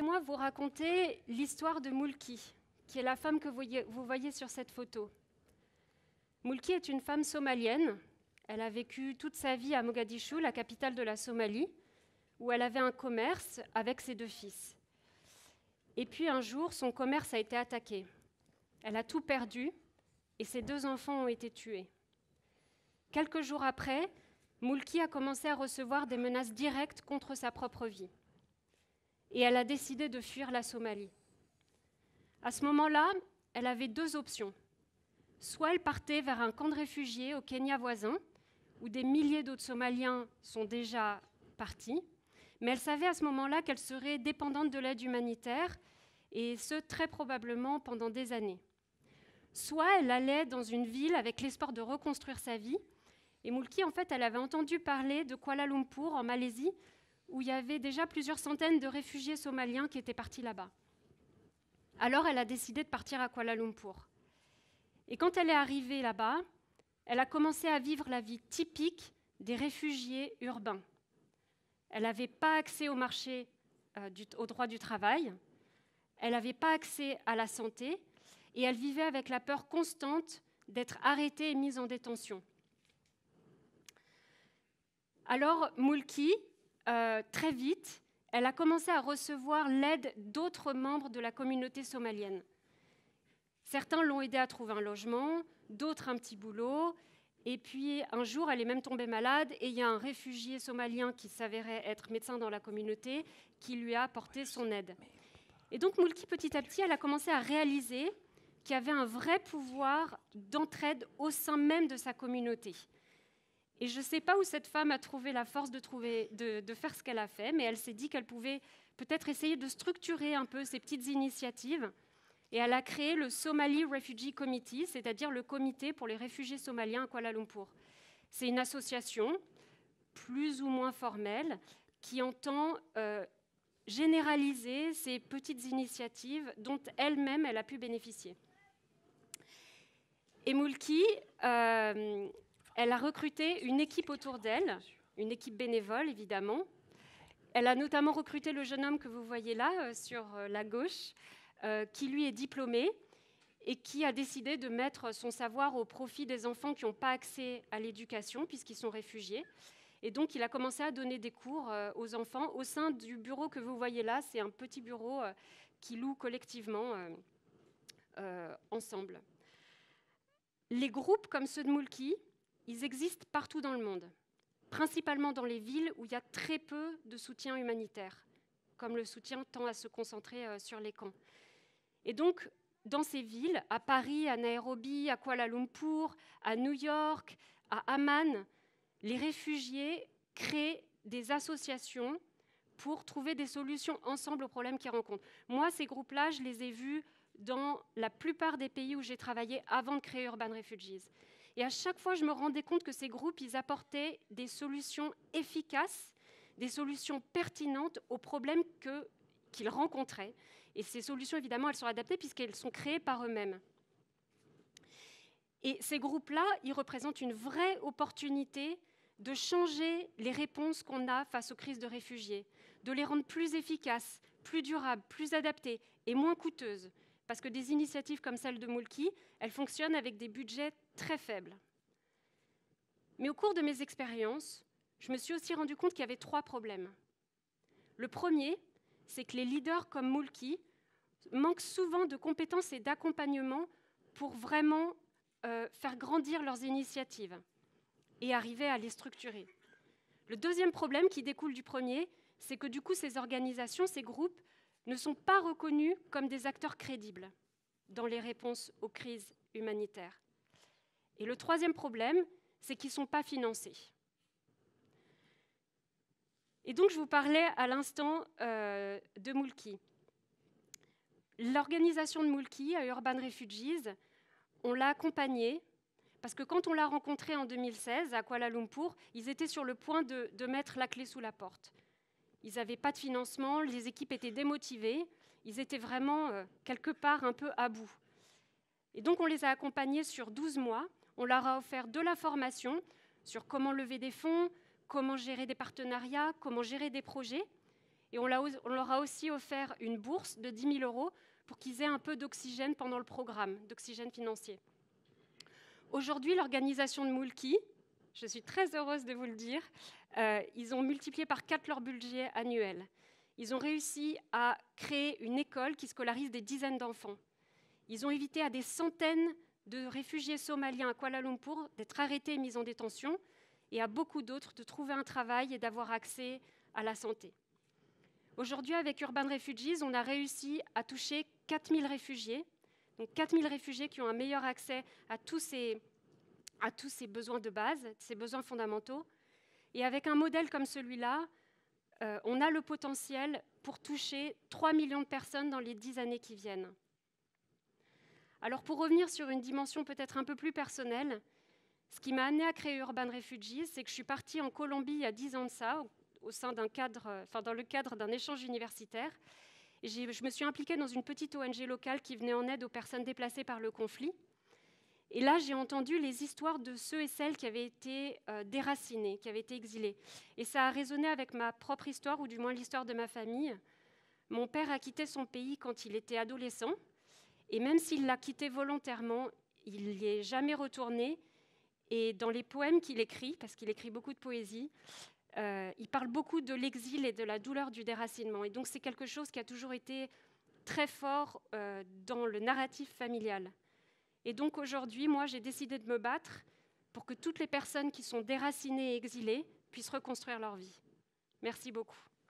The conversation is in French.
laissez-moi vous raconter l'histoire de Moulki, qui est la femme que vous voyez sur cette photo. Moulki est une femme somalienne. Elle a vécu toute sa vie à Mogadiscio, la capitale de la Somalie, où elle avait un commerce avec ses 2 fils. Et puis un jour, son commerce a été attaqué. Elle a tout perdu et ses 2 enfants ont été tués. Quelques jours après, Moulki a commencé à recevoir des menaces directes contre sa propre vie. Et elle a décidé de fuir la Somalie. À ce moment-là, elle avait 2 options. Soit elle partait vers un camp de réfugiés au Kenya voisin, où des milliers d'autres Somaliens sont déjà partis, mais elle savait à ce moment-là qu'elle serait dépendante de l'aide humanitaire, et ce, très probablement pendant des années. Soit elle allait dans une ville avec l'espoir de reconstruire sa vie, et Moulki, en fait, elle avait entendu parler de Kuala Lumpur, en Malaisie, où il y avait déjà plusieurs centaines de réfugiés somaliens qui étaient partis là-bas. Alors, elle a décidé de partir à Kuala Lumpur. Et quand elle est arrivée là-bas, elle a commencé à vivre la vie typique des réfugiés urbains. Elle n'avait pas accès au marché, au droit du travail, elle n'avait pas accès à la santé, et elle vivait avec la peur constante d'être arrêtée et mise en détention. Alors, Moulki, très vite, elle a commencé à recevoir l'aide d'autres membres de la communauté somalienne. Certains l'ont aidée à trouver un logement, d'autres un petit boulot, et puis un jour, elle est même tombée malade, et il y a un réfugié somalien qui s'avérait être médecin dans la communauté qui lui a apporté son aide. Et donc, Moulki, petit à petit, elle a commencé à réaliser qu'il y avait un vrai pouvoir d'entraide au sein même de sa communauté. Et je ne sais pas où cette femme a trouvé la force de faire ce qu'elle a fait, mais elle s'est dit qu'elle pouvait peut-être essayer de structurer un peu ces petites initiatives. Et elle a créé le Somali Refugee Committee, c'est-à-dire le comité pour les réfugiés somaliens à Kuala Lumpur. C'est une association plus ou moins formelle qui entend généraliser ces petites initiatives dont elle-même elle a pu bénéficier. Et Moulki, elle a recruté une équipe autour d'elle, une équipe bénévole évidemment. Elle a notamment recruté le jeune homme que vous voyez là, sur la gauche, qui lui est diplômé et qui a décidé de mettre son savoir au profit des enfants qui n'ont pas accès à l'éducation puisqu'ils sont réfugiés. Et donc, il a commencé à donner des cours aux enfants au sein du bureau que vous voyez là. C'est un petit bureau qu'ils louent collectivement ensemble. Les groupes comme ceux de Moulki, ils existent partout dans le monde, principalement dans les villes où il y a très peu de soutien humanitaire, comme le soutien tend à se concentrer sur les camps. Et donc, dans ces villes, à Paris, à Nairobi, à Kuala Lumpur, à New York, à Amman, les réfugiés créent des associations pour trouver des solutions ensemble aux problèmes qu'ils rencontrent. Moi, ces groupes-là, je les ai vus dans la plupart des pays où j'ai travaillé avant de créer Urban Refugees. Et à chaque fois, je me rendais compte que ces groupes, ils apportaient des solutions efficaces, des solutions pertinentes aux problèmes qu'ils rencontraient. Et ces solutions, évidemment, elles sont adaptées puisqu'elles sont créées par eux-mêmes. Et ces groupes-là, ils représentent une vraie opportunité de changer les réponses qu'on a face aux crises de réfugiés, de les rendre plus efficaces, plus durables, plus adaptées et moins coûteuses. Parce que des initiatives comme celle de Moulki, elles fonctionnent avec des budgets très faibles. Mais au cours de mes expériences, je me suis aussi rendu compte qu'il y avait 3 problèmes. Le premier, c'est que les leaders comme Moulki manquent souvent de compétences et d'accompagnement pour vraiment faire grandir leurs initiatives et arriver à les structurer. Le deuxième problème qui découle du premier, c'est que du coup, ces organisations, ces groupes, ne sont pas reconnus comme des acteurs crédibles dans les réponses aux crises humanitaires. Et le troisième problème, c'est qu'ils ne sont pas financés. Et donc, je vous parlais à l'instant de Moulki. L'organisation de Moulki, à Urban Refugees, on l'a accompagnée parce que quand on l'a rencontrée en 2016 à Kuala Lumpur, ils étaient sur le point de mettre la clé sous la porte. Ils n'avaient pas de financement, les équipes étaient démotivées, ils étaient vraiment quelque part un peu à bout. Et donc on les a accompagnés sur 12 mois, on leur a offert de la formation sur comment lever des fonds, comment gérer des partenariats, comment gérer des projets. Et on leur a aussi offert une bourse de 10 000 € pour qu'ils aient un peu d'oxygène pendant le programme, d'oxygène financier. Aujourd'hui, l'organisation de Moulki, je suis très heureuse de vous le dire, ils ont multiplié par 4 leur budget annuel. Ils ont réussi à créer une école qui scolarise des dizaines d'enfants. Ils ont évité à des centaines de réfugiés somaliens à Kuala Lumpur d'être arrêtés et mis en détention, et à beaucoup d'autres de trouver un travail et d'avoir accès à la santé. Aujourd'hui, avec Urban Refugees, on a réussi à toucher 4 000 réfugiés, donc 4 000 réfugiés qui ont un meilleur accès à tous ces besoins de base, ces besoins fondamentaux. Et avec un modèle comme celui-là, on a le potentiel pour toucher 3 millions de personnes dans les 10 années qui viennent. Alors pour revenir sur une dimension peut-être un peu plus personnelle, ce qui m'a amenée à créer Urban Refugees, c'est que je suis partie en Colombie il y a 10 ans de ça, dans le cadre d'un échange universitaire. Et je me suis impliquée dans une petite ONG locale qui venait en aide aux personnes déplacées par le conflit. Et là, j'ai entendu les histoires de ceux et celles qui avaient été déracinés, qui avaient été exilés. Et ça a résonné avec ma propre histoire, ou du moins l'histoire de ma famille. Mon père a quitté son pays quand il était adolescent, et même s'il l'a quitté volontairement, il n'y est jamais retourné. Et dans les poèmes qu'il écrit, parce qu'il écrit beaucoup de poésie, il parle beaucoup de l'exil et de la douleur du déracinement. Et donc c'est quelque chose qui a toujours été très fort dans le narratif familial. Et donc aujourd'hui, moi, j'ai décidé de me battre pour que toutes les personnes qui sont déracinées et exilées puissent reconstruire leur vie. Merci beaucoup.